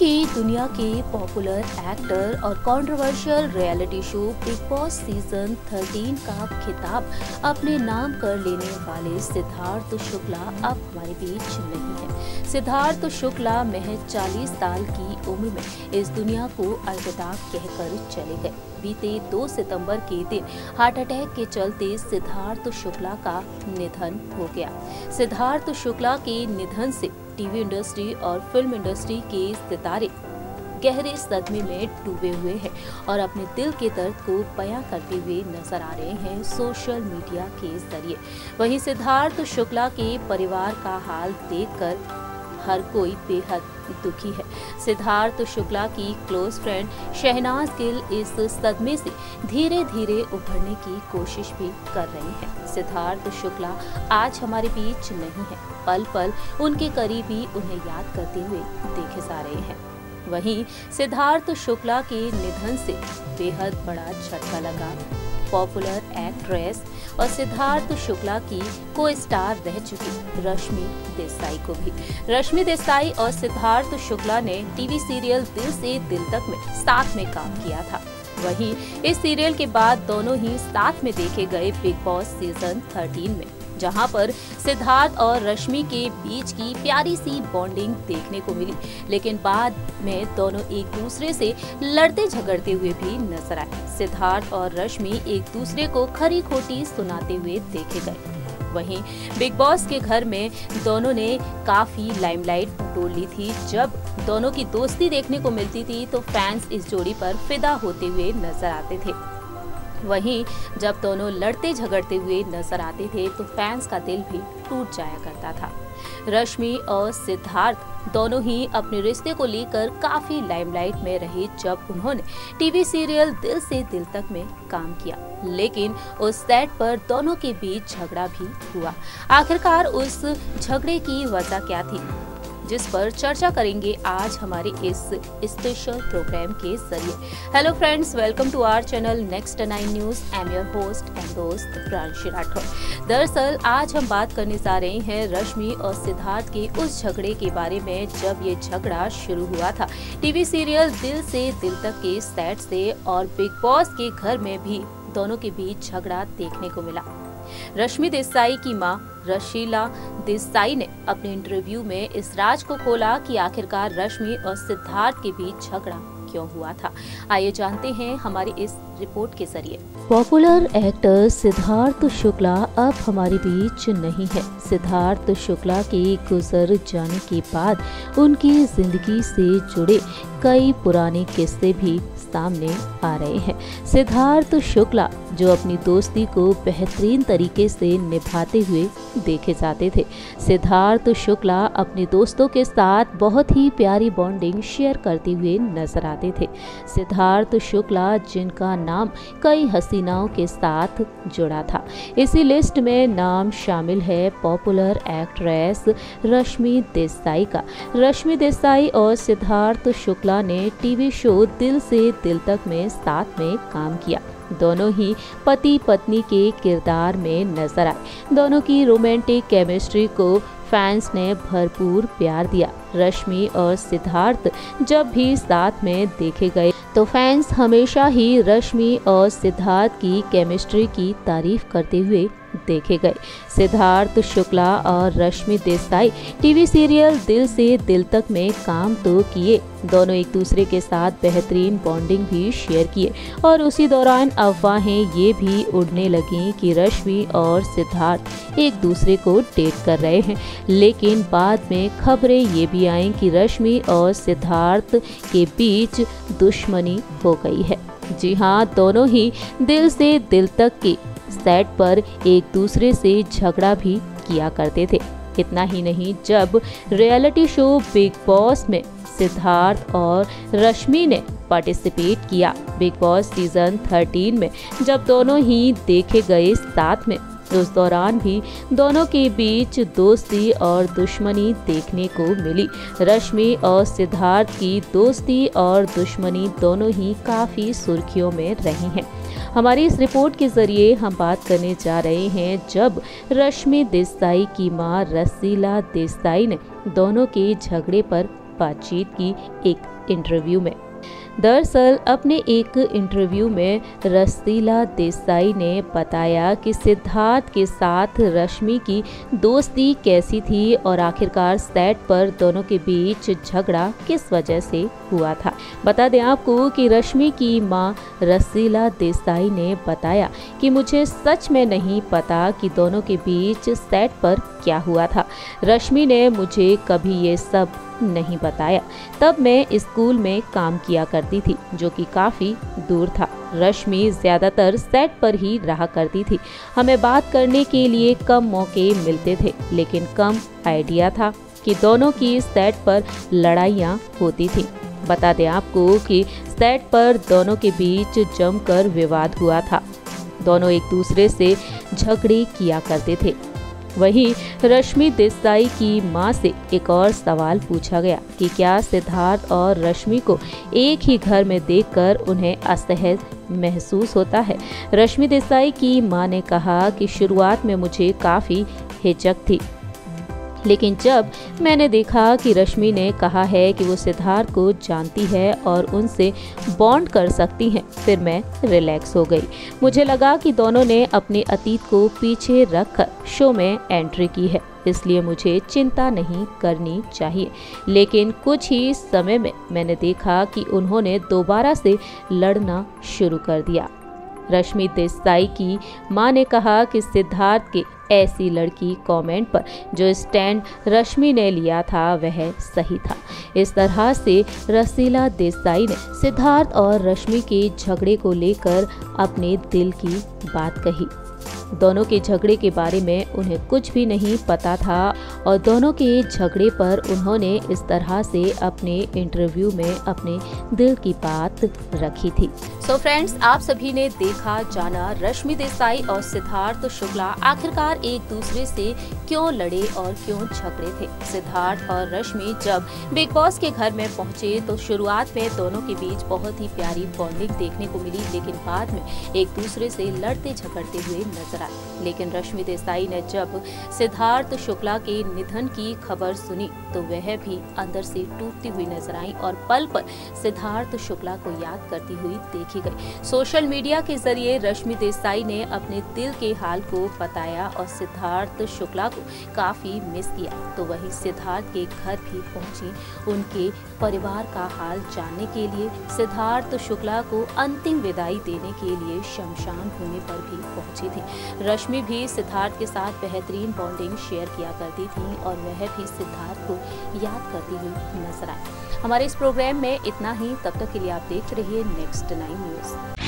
कि दुनिया के पॉपुलर एक्टर और controversial reality show big boss season 13 का खिताब अपने नाम कर लेने वाले सिद्धार्थ शुक्ला अब हमारे बीच नहीं है। सिद्धार्थ शुक्ला महज 40 साल की उम्र में इस दुनिया को अलविदा कहकर चले गए। बीते 2 सितंबर के दिन हार्ट अटैक के चलते सिद्धार्थ शुक्ला का निधन हो गया। सिद्धार्थ शुक्ला के निधन से टीवी इंडस्ट्री और फिल्म इंडस्ट्री के सितारे गहरे सदमे में डूबे हुए हैं और अपने दिल के दर्द को बयां करते हुए नजर आ रहे हैं सोशल मीडिया के जरिए। वहीं सिद्धार्थ शुक्ला के परिवार का हाल देखकर हर कोई बेहद दुखी है। सिद्धार्थ शुक्ला की क्लोज फ्रेंड शहनाज गिल इस सदमे से धीरे धीरे उभरने की कोशिश भी कर रही हैं। सिद्धार्थ शुक्ला आज हमारे बीच नहीं है, पल पल उनके करीबी उन्हें याद करते हुए देखे जा रहे हैं। वहीं सिद्धार्थ शुक्ला के निधन से बेहद बड़ा झटका लगा पॉपुलर एक्ट्रेस और सिद्धार्थ शुक्ला की को स्टार रह चुकी रश्मि देसाई को भी। रश्मि देसाई और सिद्धार्थ शुक्ला ने टीवी सीरियल दिल से दिल तक में साथ में काम किया था। वहीं इस सीरियल के बाद दोनों ही साथ में देखे गए बिग बॉस सीजन 13 में, जहां पर सिद्धार्थ और रश्मि के बीच की प्यारी सी बॉन्डिंग देखने को मिली, लेकिन बाद में दोनों एक दूसरे से लड़ते झगड़ते हुए भी नजर आए। सिद्धार्थ और रश्मि एक दूसरे को खरी खोटी सुनाते हुए देखे गए। वहीं बिग बॉस के घर में दोनों ने काफी लाइमलाइट बटोर ली थी। जब दोनों की दोस्ती देखने को मिलती थी तो फैंस इस जोड़ी पर फिदा होते हुए नजर आते थे। वहीं जब दोनों लड़ते झगड़ते हुए नजर आते थे तो फैंस का दिल भी टूट जाया करता था। रश्मि और सिद्धार्थ दोनों ही अपने रिश्ते को लेकर काफी लाइमलाइट में रहे जब उन्होंने टीवी सीरियल दिल से दिल तक में काम किया, लेकिन उस सेट पर दोनों के बीच झगड़ा भी हुआ। आखिरकार उस झगड़े की वजह क्या थी, जिस पर चर्चा करेंगे आज हमारे इस स्पेशल प्रोग्राम के जरिए। Hello friends, welcome to our channel next 9 news. I am your host and दोस्त प्रांशी राठौर। दरअसल आज हम बात करने जा रहे हैं रश्मि और सिद्धार्थ के उस झगड़े के बारे में जब ये झगड़ा शुरू हुआ था टीवी सीरियल दिल से दिल तक के सेट से, और बिग बॉस के घर में भी दोनों के बीच झगड़ा देखने को मिला। रश्मि देसाई की मां रशीला देसाई ने अपने इंटरव्यू में इस राज को खोला कि आखिरकार रश्मि और सिद्धार्थ के बीच झगड़ा क्यों हुआ था। आइए जानते हैं हमारी इस रिपोर्ट के जरिए। पॉपुलर एक्टर सिद्धार्थ शुक्ला अब हमारे बीच नहीं है। सिद्धार्थ शुक्ला के गुजर जाने के बाद उनकी जिंदगी से जुड़े कई पुराने किस्से भी सामने आ रहे हैं। सिद्धार्थ शुक्ला जो अपनी दोस्ती को बेहतरीन तरीके से निभाते हुए देखे जाते थे। सिद्धार्थ शुक्ला अपने दोस्तों के साथ बहुत ही प्यारी बॉन्डिंग शेयर करते हुए नजर आते थे। सिद्धार्थ शुक्ला जिनका नाम कई हसीनाओं के साथ जुड़ा था। इसी लिस्ट में नाम शामिल है पॉपुलर एक्ट्रेस रश्मि देसाई का। रश्मि देसाई और सिद्धार्थ शुक्ला ने टीवी शो दिल से दिल तक में साथ में काम किया। दोनों ही पति पत्नी के किरदार में नजर आए। दोनों की रोमांटिक केमिस्ट्री को फैंस ने भरपूर प्यार दिया। रश्मि और सिद्धार्थ जब भी साथ में देखे गए तो फैंस हमेशा ही रश्मि और सिद्धार्थ की केमिस्ट्री की तारीफ करते हुए देखे गए। सिद्धार्थ शुक्ला और रश्मि देसाई टीवी सीरियल दिल से दिल तक में काम तो किए, दोनों एक दूसरे के साथ बेहतरीन बॉन्डिंग भी शेयर किए और उसी दौरान अफवाहें ये भी उड़ने लगीं कि रश्मि और सिद्धार्थ एक दूसरे को डेट कर रहे हैं। लेकिन बाद में खबरें ये भी आईं कि रश्मि और सिद्धार्थ के बीच दुश्मनी हो गई है। जी हाँ, दोनों ही दिल से दिल तक के सेट पर एक दूसरे से झगड़ा भी किया करते थे। इतना ही नहीं, जब रियलिटी शो बिग बॉस में सिद्धार्थ और रश्मि ने पार्टिसिपेट किया बिग बॉस सीजन 13 में, जब दोनों ही देखे गए साथ में, उस दौरान भी दोनों के बीच दोस्ती और दुश्मनी देखने को मिली। रश्मि और सिद्धार्थ की दोस्ती और दुश्मनी दोनों ही काफी सुर्खियों में रही हैं। हमारी इस रिपोर्ट के जरिए हम बात करने जा रहे हैं जब रश्मि देसाई की मां रसीला देसाई ने दोनों के झगड़े पर बातचीत की एक इंटरव्यू में। दरअसल अपने एक इंटरव्यू में रसीला देसाई ने बताया कि सिद्धार्थ के साथ रश्मि की दोस्ती कैसी थी और आखिरकार सेट पर दोनों के बीच झगड़ा किस वजह से हुआ था। बता दें आपको कि रश्मि की मां रसीला देसाई ने बताया कि मुझे सच में नहीं पता कि दोनों के बीच सेट पर क्या हुआ था। रश्मि ने मुझे कभी ये सब नहीं बताया। तब मैं स्कूल में काम किया करती थी जो कि काफी दूर था। रश्मि ज्यादातर सेट पर ही रहा करती थी। हमें बात करने के लिए कम मौके मिलते थे, लेकिन कम आइडिया था कि दोनों की सेट पर लड़ाइयाँ होती थी। बता दें आपको कि सेट पर दोनों के बीच जमकर विवाद हुआ था। दोनों एक दूसरे से झगड़े किया करते थे। वहीं रश्मि देसाई की मां से एक और सवाल पूछा गया कि क्या सिद्धार्थ और रश्मि को एक ही घर में देखकर उन्हें असहज महसूस होता है। रश्मि देसाई की मां ने कहा कि शुरुआत में मुझे काफ़ी हिचक थी, लेकिन जब मैंने देखा कि रश्मि ने कहा है कि वो सिद्धार्थ को जानती है और उनसे बॉन्ड कर सकती हैं, फिर मैं रिलैक्स हो गई। मुझे लगा कि दोनों ने अपने अतीत को पीछे रखकर शो में एंट्री की है, इसलिए मुझे चिंता नहीं करनी चाहिए। लेकिन कुछ ही समय में मैंने देखा कि उन्होंने दोबारा से लड़ना शुरू कर दिया। रश्मि देसाई की मां ने कहा कि सिद्धार्थ के ऐसी लड़की कमेंट पर जो स्टैंड रश्मि ने लिया था वह सही था। इस तरह से रसीला देसाई ने सिद्धार्थ और रश्मि के झगड़े को लेकर अपने दिल की बात कही। दोनों के झगड़े के बारे में उन्हें कुछ भी नहीं पता था और दोनों के झगड़े पर उन्होंने इस तरह से अपने इंटरव्यू में अपने दिल की बात रखी थी। सो फ्रेंड्स, आप सभी ने देखा जाना रश्मि देसाई और सिद्धार्थ शुक्ला आखिरकार एक दूसरे से क्यों लड़े और क्यों झगड़े थे। सिद्धार्थ और रश्मि जब बिग बॉस के घर में पहुंचे तो शुरुआत में दोनों के बीच बहुत ही प्यारी बॉन्डिंग देखने को मिली, लेकिन बाद में एक दूसरे से लड़ते झगड़ते हुए नजर आए। लेकिन रश्मि देसाई ने जब सिद्धार्थ शुक्ला के निधन की खबर सुनी तो वह भी अंदर से टूटती हुई नजर आई और पल पल सिद्धार्थ शुक्ला को याद करती हुई देखी गई। सोशल मीडिया के जरिए रश्मि देसाई ने अपने दिल के हाल को बताया और सिद्धार्थ शुक्ला को काफी मिस किया। तो वहीं सिद्धार्थ के घर भी पहुंची उनके परिवार का हाल जानने के लिए। सिद्धार्थ शुक्ला को अंतिम विदाई देने के लिए शमशान भूमि पर भी पहुंची थी। रश्मि भी सिद्धार्थ के साथ बेहतरीन बॉन्डिंग शेयर किया करती थी और वह भी सिद्धार्थ को याद करती हुई नजर आई। हमारे इस प्रोग्राम में इतना ही। तब तक के लिए आप देखते रहिए नेक्स्ट 9 न्यूज़।